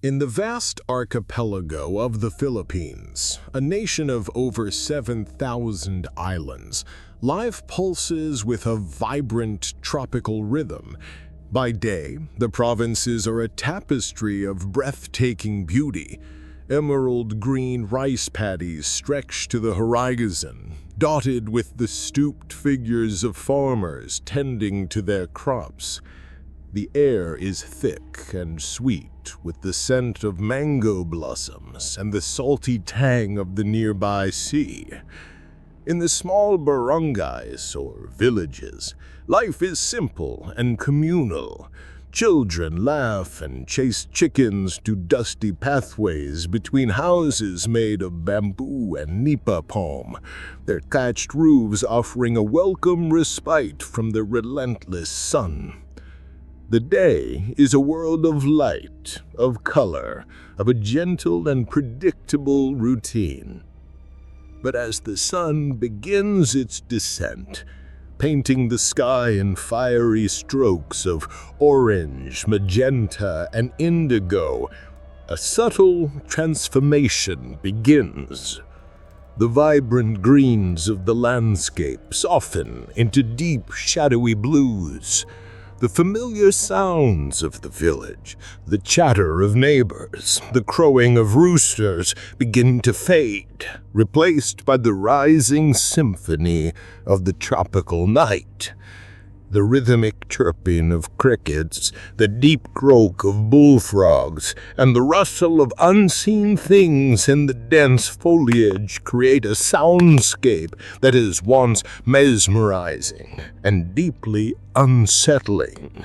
In the vast archipelago of the Philippines, a nation of over 7,000 islands, life pulses with a vibrant tropical rhythm. By day, the provinces are a tapestry of breathtaking beauty. Emerald green rice paddies stretch to the horizon, dotted with the stooped figures of farmers tending to their crops. The air is thick and sweet, with the scent of mango blossoms and the salty tang of the nearby sea. In the small barangays, or villages, life is simple and communal. Children laugh and chase chickens to dusty pathways between houses made of bamboo and nipa palm, their thatched roofs offering a welcome respite from the relentless sun. The day is a world of light, of color, of a gentle and predictable routine. But as the sun begins its descent, painting the sky in fiery strokes of orange, magenta, and indigo, a subtle transformation begins. The vibrant greens of the landscape soften into deep, shadowy blues. The familiar sounds of the village, the chatter of neighbors, the crowing of roosters begin to fade, replaced by the rising symphony of the tropical night. The rhythmic chirping of crickets, the deep croak of bullfrogs, and the rustle of unseen things in the dense foliage create a soundscape that is once mesmerizing and deeply unsettling.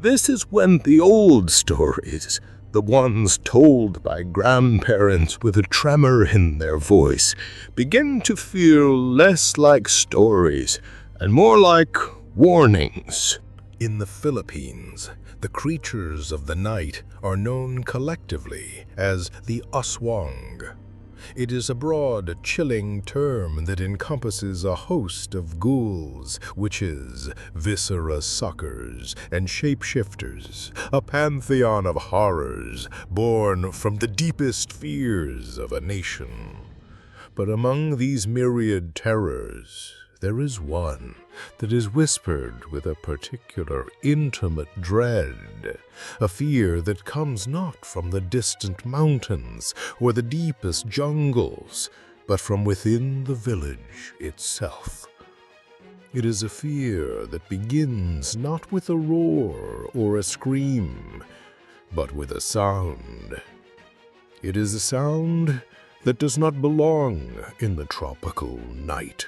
This is when the old stories, the ones told by grandparents with a tremor in their voice, begin to feel less like stories and more like warnings. In the Philippines, the creatures of the night are known collectively as the Aswang. It is a broad, chilling term that encompasses a host of ghouls, witches, viscera suckers, and shapeshifters, a pantheon of horrors born from the deepest fears of a nation. But among these myriad terrors, there is one that is whispered with a particular intimate dread, a fear that comes not from the distant mountains or the deepest jungles, but from within the village itself. It is a fear that begins not with a roar or a scream, but with a sound. It is a sound that does not belong in the tropical night.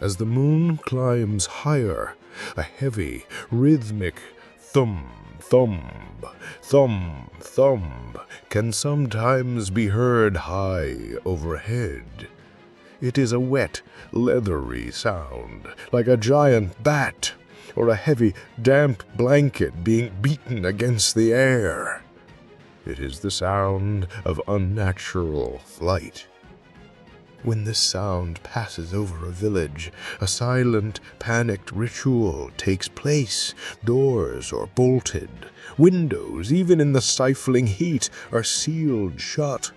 As the moon climbs higher, a heavy, rhythmic thump, thump, thump, thump can sometimes be heard high overhead. It is a wet, leathery sound, like a giant bat or a heavy, damp blanket being beaten against the air. It is the sound of unnatural flight. When this sound passes over a village, a silent, panicked ritual takes place. Doors are bolted. Windows, even in the stifling heat, are sealed shut.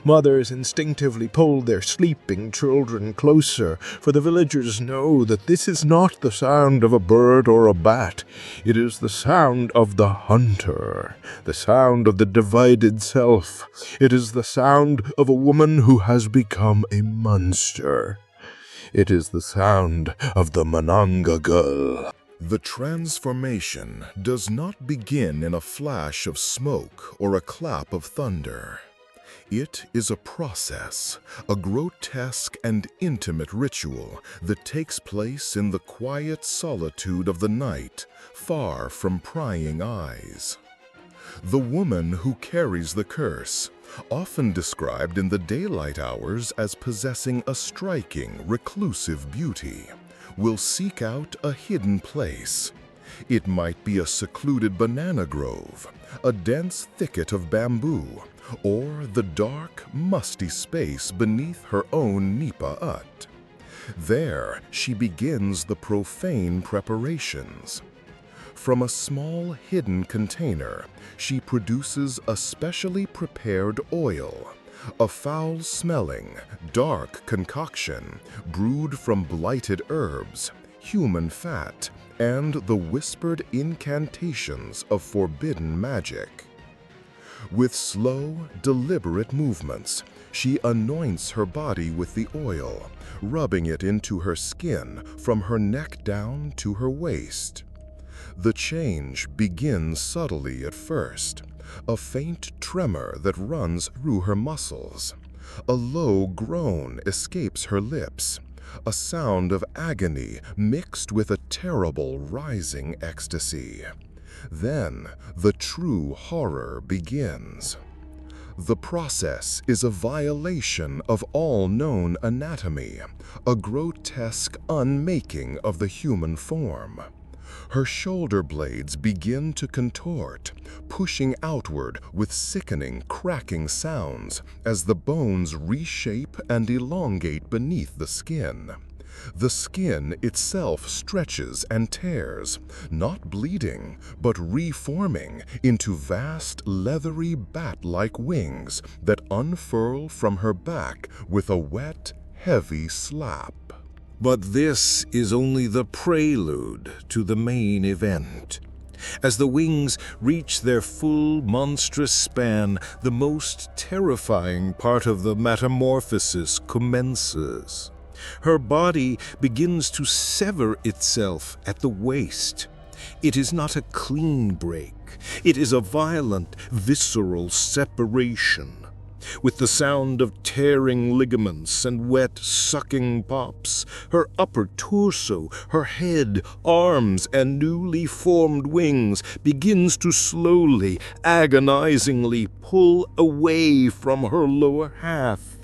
Mothers instinctively pull their sleeping children closer, for the villagers know that this is not the sound of a bird or a bat. It is the sound of the hunter, the sound of the divided self. It is the sound of a woman who has become a monster. It is the sound of the Manananggal. The transformation does not begin in a flash of smoke or a clap of thunder. It is a process, a grotesque and intimate ritual that takes place in the quiet solitude of the night, far from prying eyes. The woman who carries the curse, often described in the daylight hours as possessing a striking, reclusive beauty, will seek out a hidden place. It might be a secluded banana grove, a dense thicket of bamboo, or the dark, musty space beneath her own nipa hut. There she begins the profane preparations. From a small hidden container, she produces a specially prepared oil, a foul-smelling, dark concoction brewed from blighted herbs, human fat, and the whispered incantations of forbidden magic. With slow, deliberate movements, she anoints her body with the oil, rubbing it into her skin from her neck down to her waist. The change begins subtly at first, a faint tremor that runs through her muscles. A low groan escapes her lips, a sound of agony mixed with a terrible rising ecstasy. Then the true horror begins. The process is a violation of all known anatomy, a grotesque unmaking of the human form. Her shoulder blades begin to contort, pushing outward with sickening, cracking sounds as the bones reshape and elongate beneath the skin. The skin itself stretches and tears, not bleeding, but reforming into vast, leathery bat-like wings that unfurl from her back with a wet, heavy slap. But this is only the prelude to the main event. As the wings reach their full monstrous span, the most terrifying part of the metamorphosis commences. Her body begins to sever itself at the waist. It is not a clean break. It is a violent, visceral separation. With the sound of tearing ligaments and wet, sucking pops, her upper torso, her head, arms, and newly formed wings begins to slowly, agonizingly pull away from her lower half.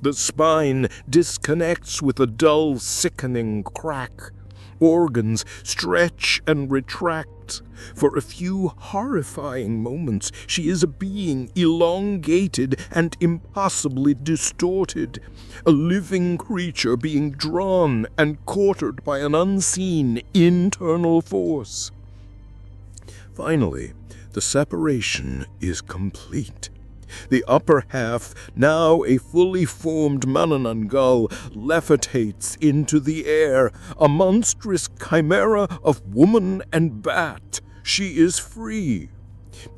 The spine disconnects with a dull, sickening crack. Organs stretch and retract. For a few horrifying moments, she is a being elongated and impossibly distorted, a living creature being drawn and quartered by an unseen internal force. Finally, the separation is complete. The upper half, now a fully formed Manananggal, levitates into the air, a monstrous chimera of woman and bat. She is free.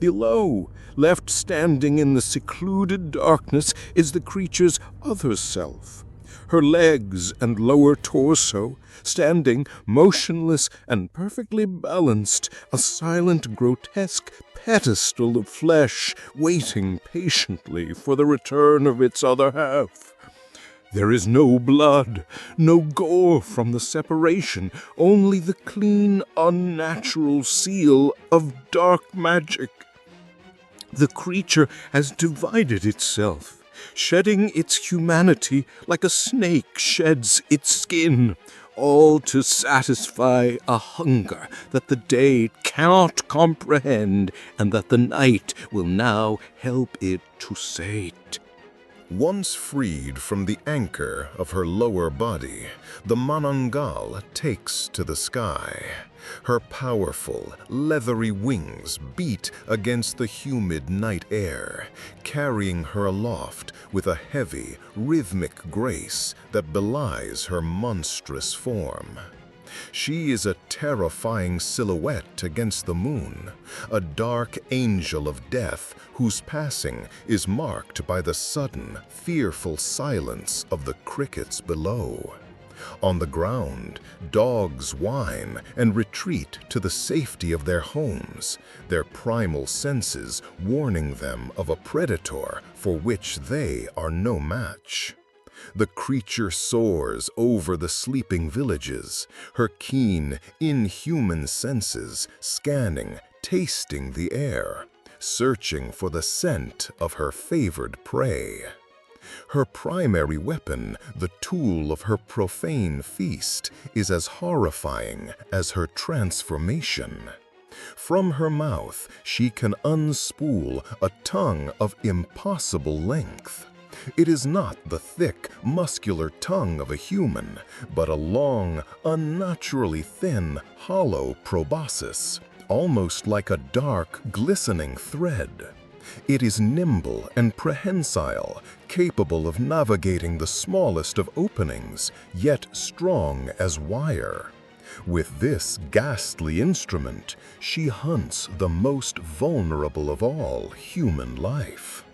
Below, left standing in the secluded darkness, is the creature's other self. Her legs and lower torso, standing motionless and perfectly balanced, a silent, grotesque pedestal of flesh, waiting patiently for the return of its other half. There is no blood, no gore from the separation, only the clean, unnatural seal of dark magic. The creature has divided itself, shedding its humanity like a snake sheds its skin, all to satisfy a hunger that the day cannot comprehend and that the night will now help it to sate. Once freed from the anchor of her lower body, the Manananggal takes to the sky. Her powerful, leathery wings beat against the humid night air, carrying her aloft with a heavy, rhythmic grace that belies her monstrous form. She is a terrifying silhouette against the moon, a dark angel of death whose passing is marked by the sudden, fearful silence of the crickets below. On the ground, dogs whine and retreat to the safety of their homes, their primal senses warning them of a predator for which they are no match. The creature soars over the sleeping villages, her keen, inhuman senses scanning, tasting the air, searching for the scent of her favored prey. Her primary weapon, the tool of her profane feast, is as horrifying as her transformation. From her mouth, she can unspool a tongue of impossible length. It is not the thick, muscular tongue of a human, but a long, unnaturally thin, hollow proboscis, almost like a dark, glistening thread. It is nimble and prehensile, capable of navigating the smallest of openings, yet strong as wire. With this ghastly instrument, she hunts the most vulnerable of all human life.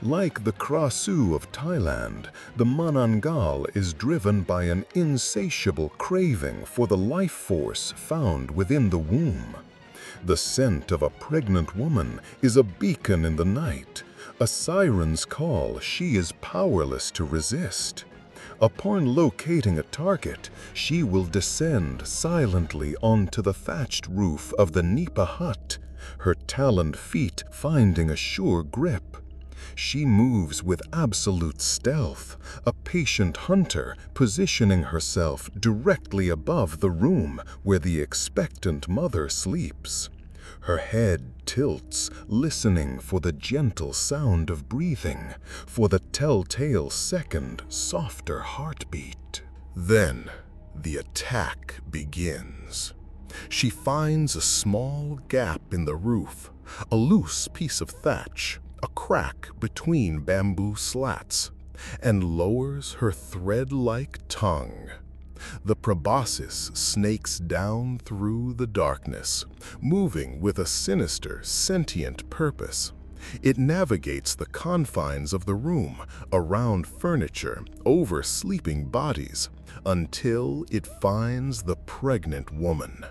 Like the Krasu of Thailand, the Manananggal is driven by an insatiable craving for the life force found within the womb. The scent of a pregnant woman is a beacon in the night, a siren's call she is powerless to resist. Upon locating a target, she will descend silently onto the thatched roof of the nipa hut, her taloned feet finding a sure grip. She moves with absolute stealth, a patient hunter positioning herself directly above the room where the expectant mother sleeps. Her head tilts, listening for the gentle sound of breathing, for the telltale second, softer heartbeat. Then, the attack begins. She finds a small gap in the roof, a loose piece of thatch, a crack between bamboo slats, and lowers her thread-like tongue. The proboscis snakes down through the darkness, moving with a sinister, sentient purpose. It navigates the confines of the room, around furniture, over sleeping bodies, until it finds the pregnant woman.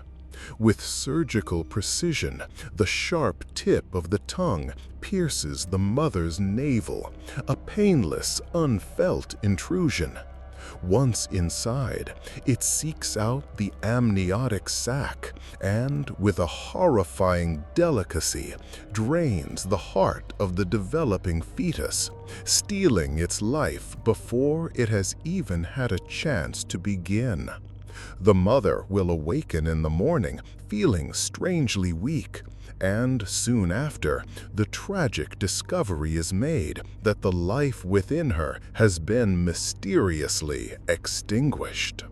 With surgical precision, the sharp tip of the tongue pierces the mother's navel, a painless, unfelt intrusion. Once inside, it seeks out the amniotic sac and, with a horrifying delicacy, drains the heart of the developing fetus, stealing its life before it has even had a chance to begin. The mother will awaken in the morning, feeling strangely weak, and soon after, the tragic discovery is made that the life within her has been mysteriously extinguished.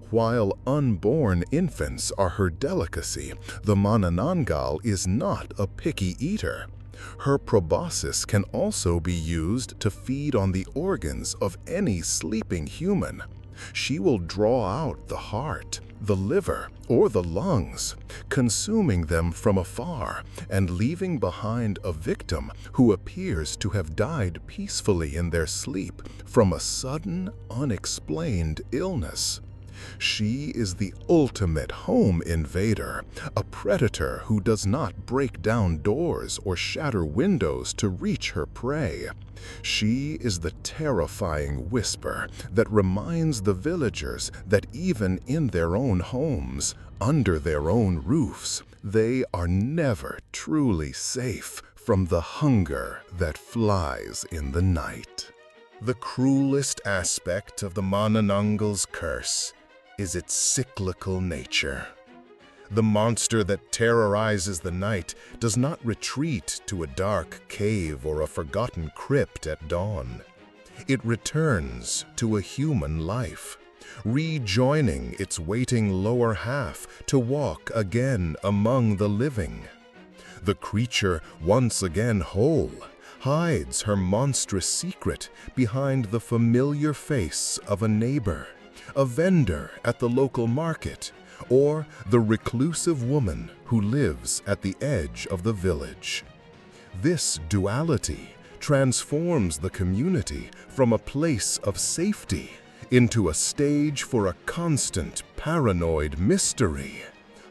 While unborn infants are her delicacy, the Manananggal is not a picky eater. Her proboscis can also be used to feed on the organs of any sleeping human. She will draw out the heart, the liver, or the lungs, consuming them from afar and leaving behind a victim who appears to have died peacefully in their sleep from a sudden, unexplained illness. She is the ultimate home invader, a predator who does not break down doors or shatter windows to reach her prey. She is the terrifying whisper that reminds the villagers that even in their own homes, under their own roofs, they are never truly safe from the hunger that flies in the night. The cruelest aspect of the Manananggal's curse is its cyclical nature. The monster that terrorizes the night does not retreat to a dark cave or a forgotten crypt at dawn. It returns to a human life, rejoining its waiting lower half to walk again among the living. The creature, once again whole, hides her monstrous secret behind the familiar face of a neighbor, a vendor at the local market, or the reclusive woman who lives at the edge of the village. This duality transforms the community from a place of safety into a stage for a constant paranoid mystery.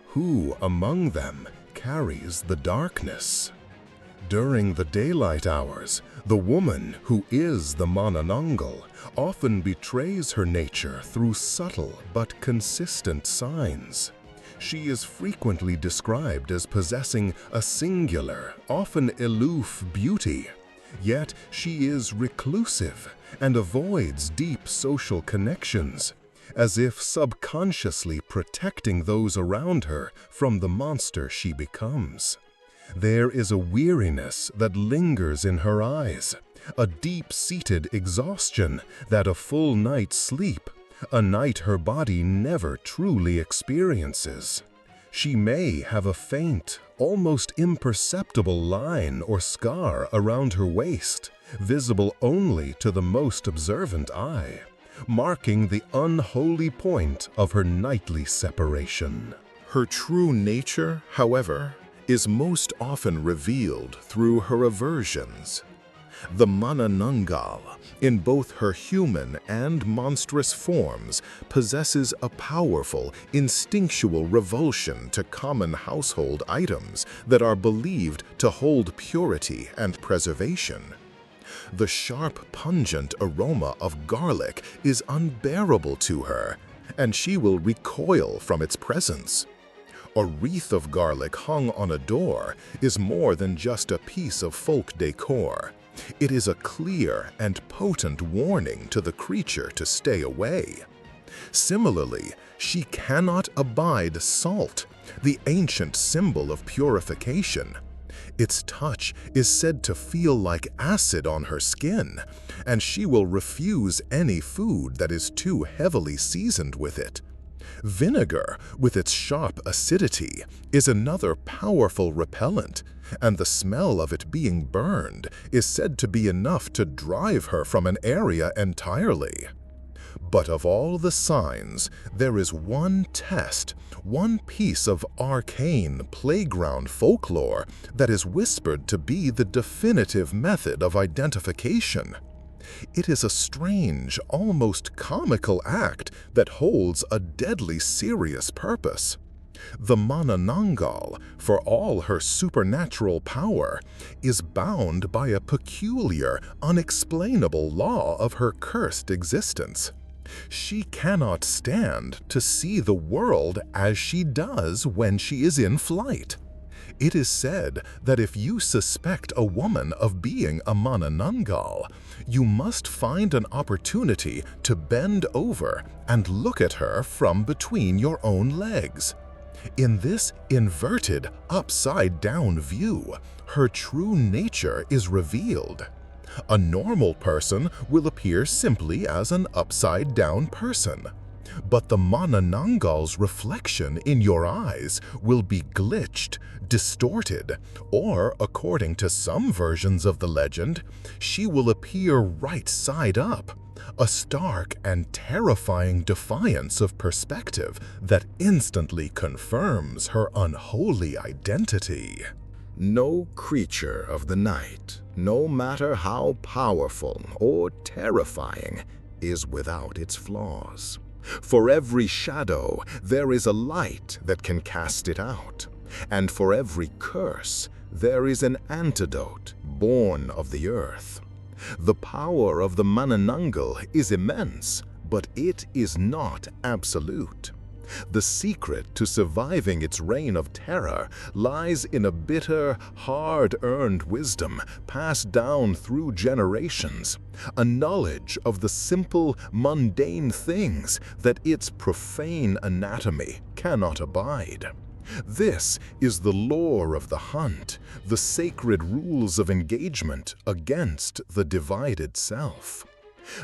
Who among them carries the darkness? During the daylight hours, the woman who is the Manananggal often betrays her nature through subtle but consistent signs. She is frequently described as possessing a singular, often aloof beauty, yet she is reclusive and avoids deep social connections, as if subconsciously protecting those around her from the monster she becomes. There is a weariness that lingers in her eyes, a deep-seated exhaustion that a full night's sleep, a night her body never truly experiences. She may have a faint, almost imperceptible line or scar around her waist, visible only to the most observant eye, marking the unholy point of her nightly separation. Her true nature, however, is most often revealed through her aversions. The Manananggal, in both her human and monstrous forms, possesses a powerful, instinctual revulsion to common household items that are believed to hold purity and preservation. The sharp, pungent aroma of garlic is unbearable to her, and she will recoil from its presence. A wreath of garlic hung on a door is more than just a piece of folk decor. It is a clear and potent warning to the creature to stay away. Similarly, she cannot abide salt, the ancient symbol of purification. Its touch is said to feel like acid on her skin, and she will refuse any food that is too heavily seasoned with it. Vinegar, with its sharp acidity, is another powerful repellent, and the smell of it being burned is said to be enough to drive her from an area entirely. But of all the signs, there is one test, one piece of arcane playground folklore that is whispered to be the definitive method of identification. It is a strange, almost comical act that holds a deadly serious purpose. The Manananggal, for all her supernatural power, is bound by a peculiar, unexplainable law of her cursed existence. She cannot stand to see the world as she does when she is in flight. It is said that if you suspect a woman of being a Manananggal, you must find an opportunity to bend over and look at her from between your own legs. In this inverted, upside-down view, her true nature is revealed. A normal person will appear simply as an upside-down person, but the Manananggal's reflection in your eyes will be glitched, distorted, or, according to some versions of the legend, she will appear right side up, a stark and terrifying defiance of perspective that instantly confirms her unholy identity. No creature of the night, no matter how powerful or terrifying, is without its flaws. For every shadow, there is a light that can cast it out, and for every curse, there is an antidote born of the earth. The power of the Manananggal is immense, but it is not absolute. The secret to surviving its reign of terror lies in a bitter, hard-earned wisdom passed down through generations, a knowledge of the simple, mundane things that its profane anatomy cannot abide. This is the lore of the hunt, the sacred rules of engagement against the divided self.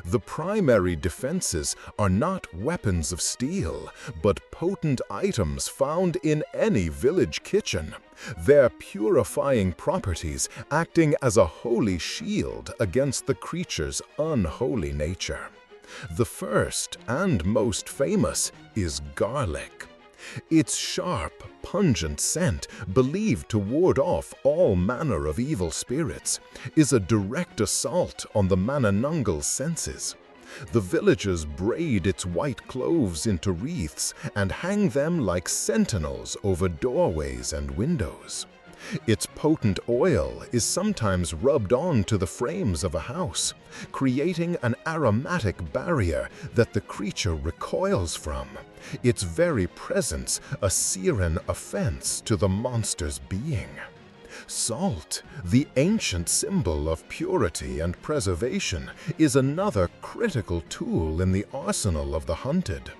The primary defenses are not weapons of steel, but potent items found in any village kitchen, their purifying properties acting as a holy shield against the creature's unholy nature. The first and most famous is garlic. Its sharp, pungent scent, believed to ward off all manner of evil spirits, is a direct assault on the Manananggal's senses. The villagers braid its white cloves into wreaths and hang them like sentinels over doorways and windows. Its potent oil is sometimes rubbed onto the frames of a house, creating an aromatic barrier that the creature recoils from, its very presence a searing offense to the monster's being. Salt, the ancient symbol of purity and preservation, is another critical tool in the arsenal of the hunted.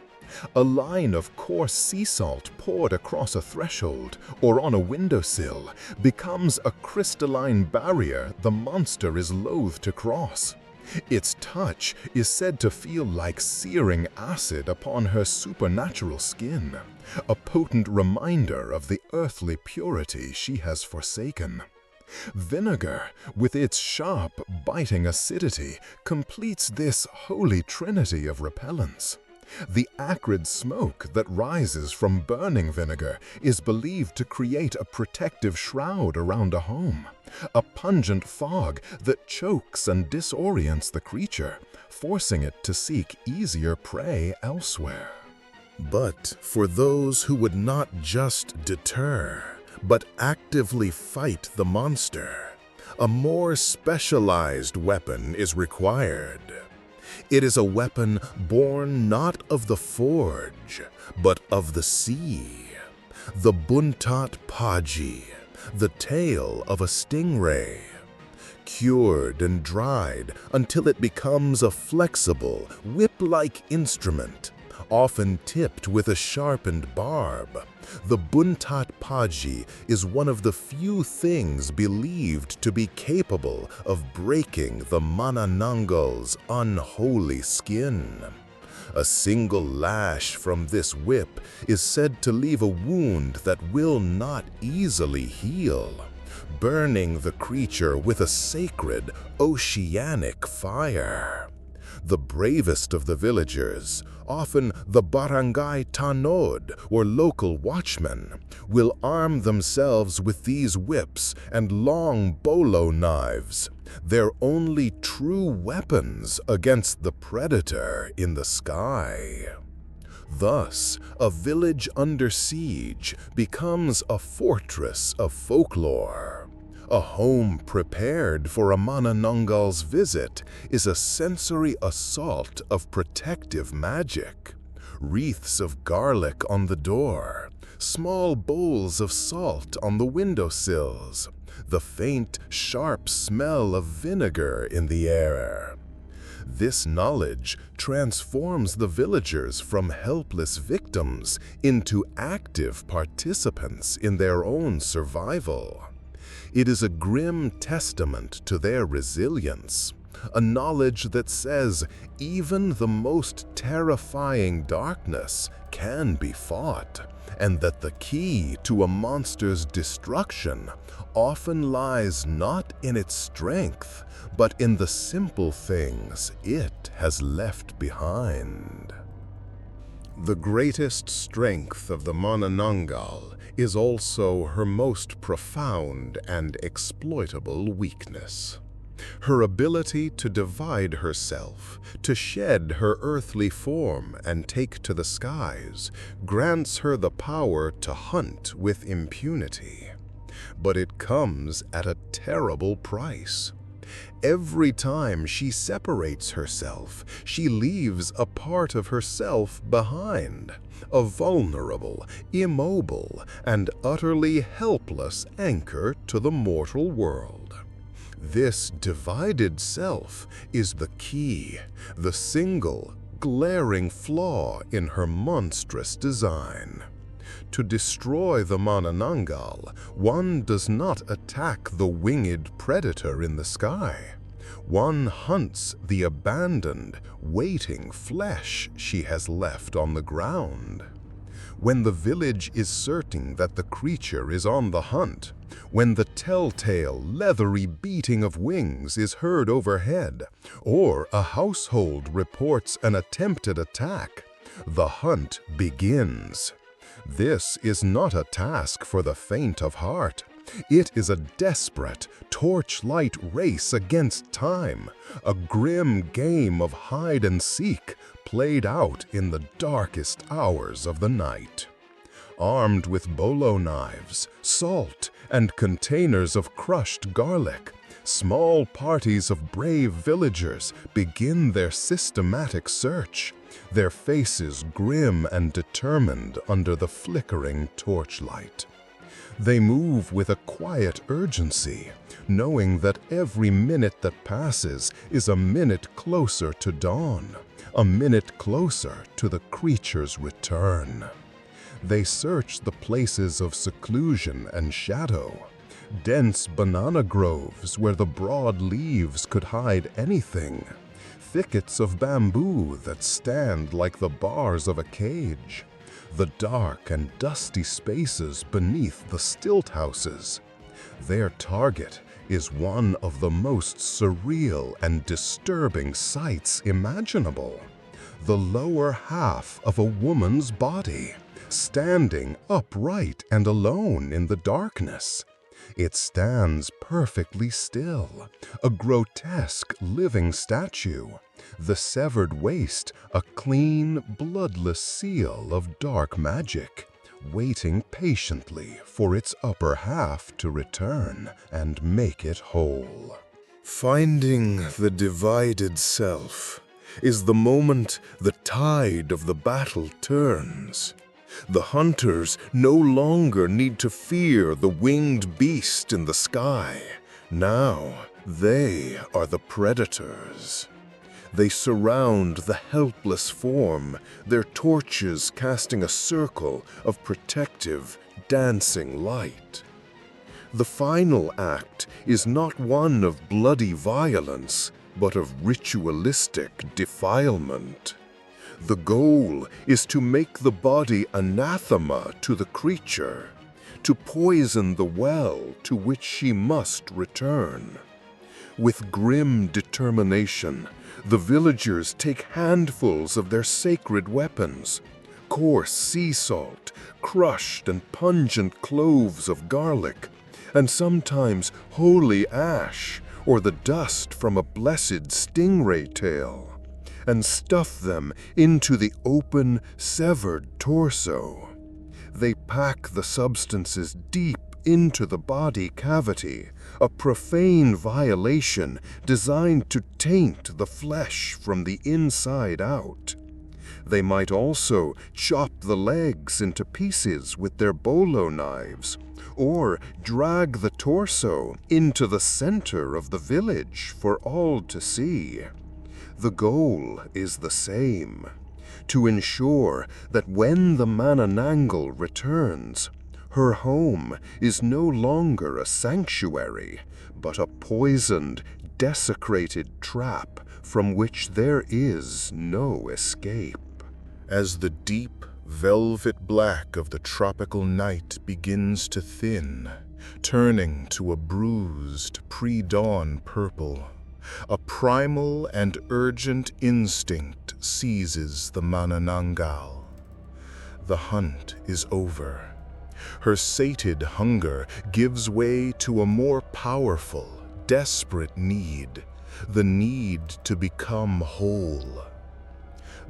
A line of coarse sea salt poured across a threshold or on a windowsill becomes a crystalline barrier the monster is loath to cross. Its touch is said to feel like searing acid upon her supernatural skin, a potent reminder of the earthly purity she has forsaken. Vinegar, with its sharp, biting acidity, completes this holy trinity of repellents. The acrid smoke that rises from burning vinegar is believed to create a protective shroud around a home, a pungent fog that chokes and disorients the creature, forcing it to seek easier prey elsewhere. But for those who would not just deter, but actively fight the monster, a more specialized weapon is required. It is a weapon born not of the forge, but of the sea. The buntat paji, the tail of a stingray, cured and dried until it becomes a flexible, whip-like instrument, often tipped with a sharpened barb. The buntat paji is one of the few things believed to be capable of breaking the Manananggal's unholy skin. A single lash from this whip is said to leave a wound that will not easily heal, burning the creature with a sacred oceanic fire. The bravest of the villagers, often the barangay tanod or local watchmen, will arm themselves with these whips and long bolo knives, their only true weapons against the predator in the sky. Thus, a village under siege becomes a fortress of folklore. A home prepared for a Manananggal's visit is a sensory assault of protective magic. Wreaths of garlic on the door, small bowls of salt on the windowsills, the faint, sharp smell of vinegar in the air. This knowledge transforms the villagers from helpless victims into active participants in their own survival. It is a grim testament to their resilience, a knowledge that says even the most terrifying darkness can be fought, and that the key to a monster's destruction often lies not in its strength, but in the simple things it has left behind. The greatest strength of the Manananggal is also her most profound and exploitable weakness. Her ability to divide herself, to shed her earthly form and take to the skies, grants her the power to hunt with impunity. But it comes at a terrible price. Every time she separates herself, she leaves a part of herself behind, a vulnerable, immobile, and utterly helpless anchor to the mortal world. This divided self is the key, the single, glaring flaw in her monstrous design. To destroy the Manananggal, one does not attack the winged predator in the sky. One hunts the abandoned, waiting flesh she has left on the ground. When the village is certain that the creature is on the hunt, when the telltale, leathery beating of wings is heard overhead, or a household reports an attempted attack, the hunt begins. This is not a task for the faint of heart. It is a desperate, torchlight race against time, a grim game of hide and seek played out in the darkest hours of the night. Armed with bolo knives, salt, and containers of crushed garlic, small parties of brave villagers begin their systematic search, their faces grim and determined under the flickering torchlight. They move with a quiet urgency, knowing that every minute that passes is a minute closer to dawn, a minute closer to the creature's return. They search the places of seclusion and shadow. dense banana groves where the broad leaves could hide anything, thickets of bamboo that stand like the bars of a cage, the dark and dusty spaces beneath the stilt houses. Their target is one of the most surreal and disturbing sights imaginable: the lower half of a woman's body, standing upright and alone in the darkness. It stands perfectly still, a grotesque living statue, the severed waist a clean, bloodless seal of dark magic, waiting patiently for its upper half to return and make it whole. Finding the divided self is the moment the tide of the battle turns. The hunters no longer need to fear the winged beast in the sky. Now they are the predators. They surround the helpless form, their torches casting a circle of protective, dancing light. The final act is not one of bloody violence, but of ritualistic defilement. The goal is to make the body anathema to the creature, to poison the well to which she must return. With grim determination, the villagers take handfuls of their sacred weapons, coarse sea salt, crushed and pungent cloves of garlic, and sometimes holy ash or the dust from a blessed stingray tail, and stuff them into the open, severed torso. They pack the substances deep into the body cavity, a profane violation designed to taint the flesh from the inside out. They might also chop the legs into pieces with their bolo knives, or drag the torso into the center of the village for all to see. The goal is the same: to ensure that when the Manananggal returns, her home is no longer a sanctuary, but a poisoned, desecrated trap from which there is no escape. As the deep, velvet black of the tropical night begins to thin, turning to a bruised, pre-dawn purple, a primal and urgent instinct seizes the Manananggal. The hunt is over. Her sated hunger gives way to a more powerful, desperate need, the need to become whole.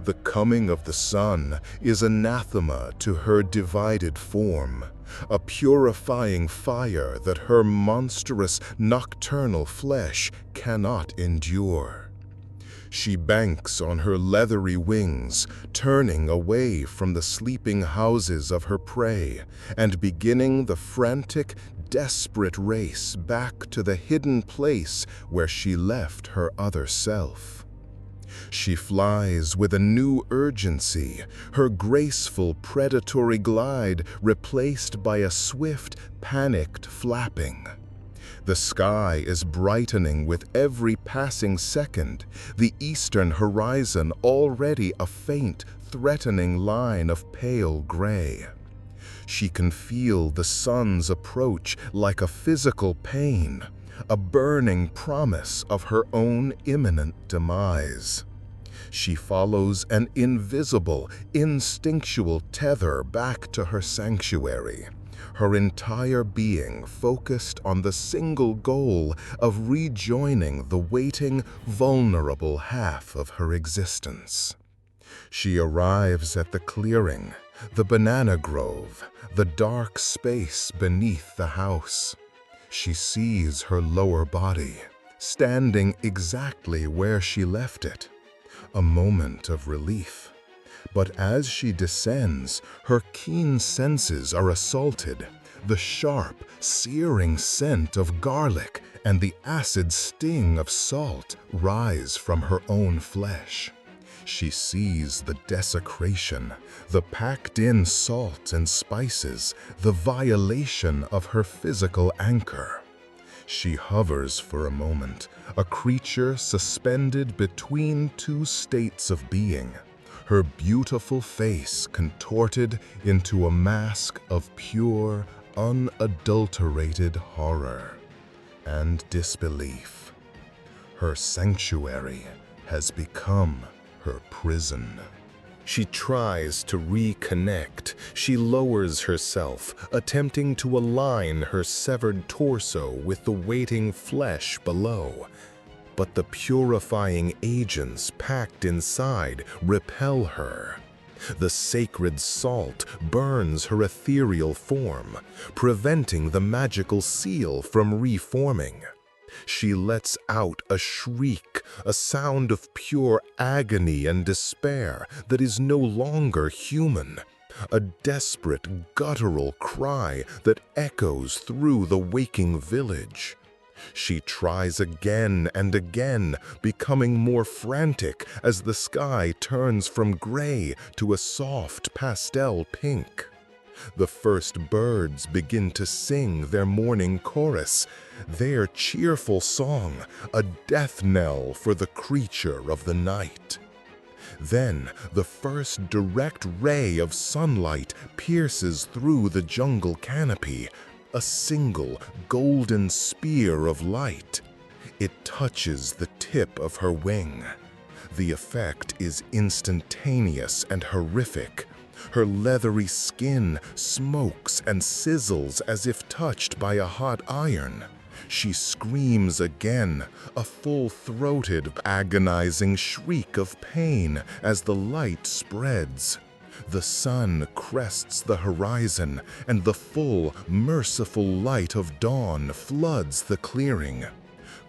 The coming of the sun is anathema to her divided form, a purifying fire that her monstrous nocturnal flesh cannot endure. She banks on her leathery wings, turning away from the sleeping houses of her prey and beginning the frantic, desperate race back to the hidden place where she left her other self. She flies with a new urgency, her graceful predatory glide replaced by a swift, panicked flapping. The sky is brightening with every passing second, the eastern horizon already a faint, threatening line of pale gray. She can feel the sun's approach like a physical pain, a burning promise of her own imminent demise. She follows an invisible, instinctual tether back to her sanctuary, her entire being focused on the single goal of rejoining the waiting, vulnerable half of her existence. She arrives at the clearing, the banana grove, the dark space beneath the house. She sees her lower body, standing exactly where she left it. A moment of relief. But as she descends, her keen senses are assaulted. The sharp, searing scent of garlic and the acid sting of salt rise from her own flesh. She sees the desecration, the packed-in salt and spices, the violation of her physical anchor. She hovers for a moment, a creature suspended between two states of being, her beautiful face contorted into a mask of pure, unadulterated horror and disbelief. Her sanctuary has become her prison. She tries to reconnect. She lowers herself, attempting to align her severed torso with the waiting flesh below. But the purifying agents packed inside repel her. The sacred salt burns her ethereal form, preventing the magical seal from reforming. She lets out a shriek, a sound of pure agony and despair that is no longer human, a desperate, guttural cry that echoes through the waking village. She tries again and again, becoming more frantic as the sky turns from gray to a soft pastel pink. The first birds begin to sing their morning chorus, their cheerful song, a death knell for the creature of the night. Then the first direct ray of sunlight pierces through the jungle canopy, a single golden spear of light. It touches the tip of her wing. The effect is instantaneous and horrific. Her leathery skin smokes and sizzles as if touched by a hot iron. She screams again, a full-throated, agonizing shriek of pain as the light spreads. The sun crests the horizon, and the full, merciful light of dawn floods the clearing.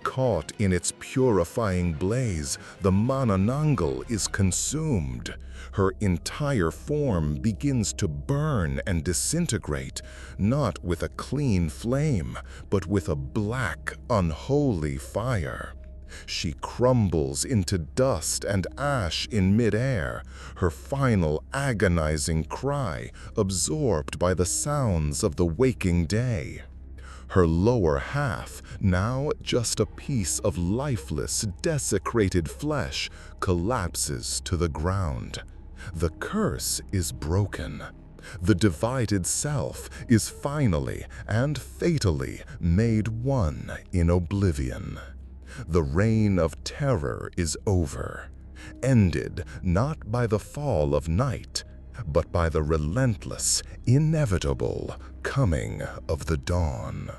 Caught in its purifying blaze, the Manananggal is consumed. Her entire form begins to burn and disintegrate, not with a clean flame, but with a black, unholy fire. She crumbles into dust and ash in midair, her final agonizing cry absorbed by the sounds of the waking day. Her lower half, now just a piece of lifeless, desecrated flesh, collapses to the ground. The curse is broken. The divided self is finally and fatally made one in oblivion. The reign of terror is over, ended not by the fall of night, but by the relentless, inevitable coming of the dawn.